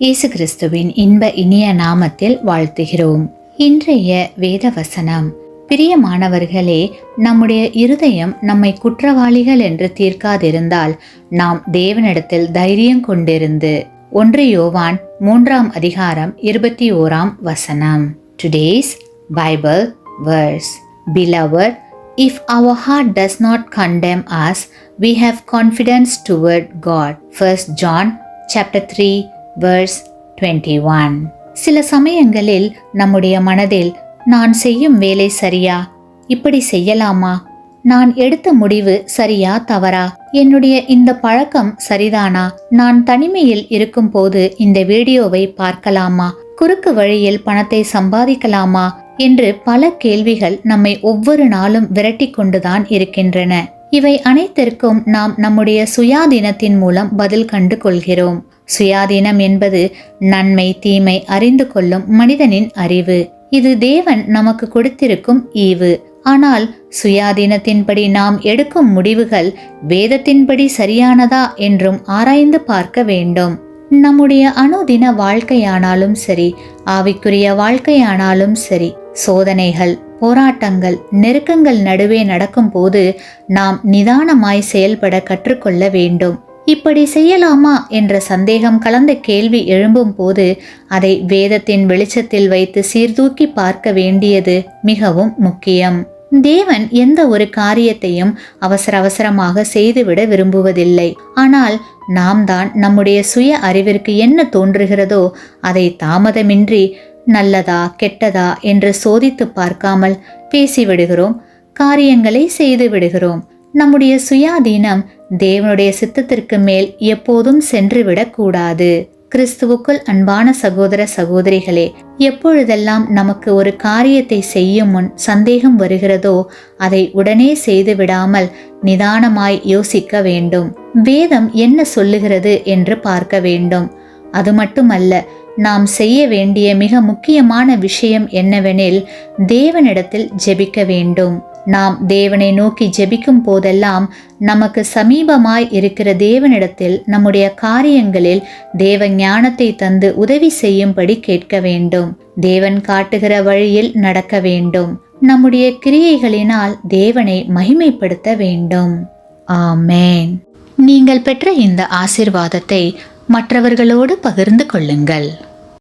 இயேசு கிறிஸ்துவின் இன்ப இனிய நாமத்தில் வாழ்த்துகிறோம். இன்றைய வேத வசனம்: பிரியமானவர்களே, நம்முடைய இருதயம் நம்மை குற்றவாளிகள் என்று தீர்க்காதிருந்தால் நாம் தேவனிடத்தில் தைரியம் கொண்டிருந்து. 1 யோவான் 3 அதிகாரம் 21 Today's Bible verse: Beloved, if our heart does not condemn us, we have confidence toward God. 1 John chapter 3 verse 21. சில சமயங்களில் நம்முடைய மனதில், நான் செய்யும் வேலை சரியா, இப்படி செய்யலாமா, நான் எடுத்த முடிவு சரியா தவறா, என்னுடைய இந்த பழக்கம் சரிதானா, நான் தனிமையில் இருக்கும் போது இந்த வீடியோவை பார்க்கலாமா, குறுக்கு வழியில் பணத்தை சம்பாதிக்கலாமா என்று பல கேள்விகள் நம்மை ஒவ்வொரு நாளும் விரட்டி கொண்டுதான் இருக்கின்றன. இவை அனைத்திற்கும் நாம் நம்முடைய சுயாதீனத்தின் மூலம் பதில் கண்டு கொள்கிறோம். சுயாதீனம் என்பது நன்மை தீமை அறிந்து கொள்ளும் மனிதனின் அறிவு. இது தேவன் நமக்கு கொடுத்திருக்கும் ஈவு. ஆனால் சுயாதீனத்தின்படி நாம் எடுக்கும் முடிவுகள் வேதத்தின்படி சரியானதா என்றும் ஆராய்ந்து பார்க்க வேண்டும். நம்முடைய அனுதின வாழ்க்கையானாலும் சரி, ஆவிக்குரிய வாழ்க்கையானாலும் சரி, சோதனைகள், போராட்டங்கள், நெருக்கங்கள் நடுவே நடக்கும் போது நாம் நிதானமாய் செயல்பட கற்றுக்கொள்ள வேண்டும். இப்படி செய்யலாமா என்ற சந்தேகம் கலந்த கேள்வி எழும்பும் போது அதை வேதத்தின் வெளிச்சத்தில் வைத்து சீர்தூக்கி பார்க்க வேண்டியது மிகவும் முக்கியம். தேவன் எந்த ஒரு காரியத்தையும் அவசரமாக செய்துவிட விரும்புவதில்லை. ஆனால் நாம் தான் நம்முடைய சுய அறிவிற்கு என்ன தோன்றுகிறதோ அதை தாமதமின்றி நல்லதா கெட்டதா என்று சோதித்து பார்க்காமல் பேசிவிடுகிறோம், காரியங்களை செய்து விடுகிறோம். நம்முடைய சுயாதீனம் தேவனுடைய சித்தத்திற்கு மேல் எப்போதும் சென்றுவிடக் கூடாது. கிறிஸ்துவுக்குள் அன்பான சகோதர சகோதரிகளே, எப்பொழுதெல்லாம் நமக்கு ஒரு காரியத்தை செய்யும் முன் சந்தேகம் வருகிறதோ அதை உடனே செய்து விடாமல் நிதானமாய் யோசிக்க வேண்டும். வேதம் என்ன சொல்லுகிறது என்று பார்க்க வேண்டும். அது மட்டுமல்ல, நாம் செய்ய வேண்டிய மிக முக்கியமான விஷயம் என்னவெனில் தேவனிடத்தில் ஜெபிக்க வேண்டும். நாம் தேவனை நோக்கி ஜெபிக்கும் போதெல்லாம் நமக்கு சமீபமாய் இருக்கிற தேவனிடத்தில் நம்முடைய காரியங்களில் தேவ ஞானத்தை தந்து உதவி செய்யும்படி கேட்க வேண்டும். தேவன் காட்டுகிற வழியில் நடக்க வேண்டும். நம்முடைய கிரியைகளினால் தேவனை மகிமைப்படுத்த வேண்டும். ஆமென். நீங்கள் பெற்ற இந்த ஆசீர்வாதத்தை மற்றவர்களோடு பகிர்ந்து கொள்ளுங்கள்.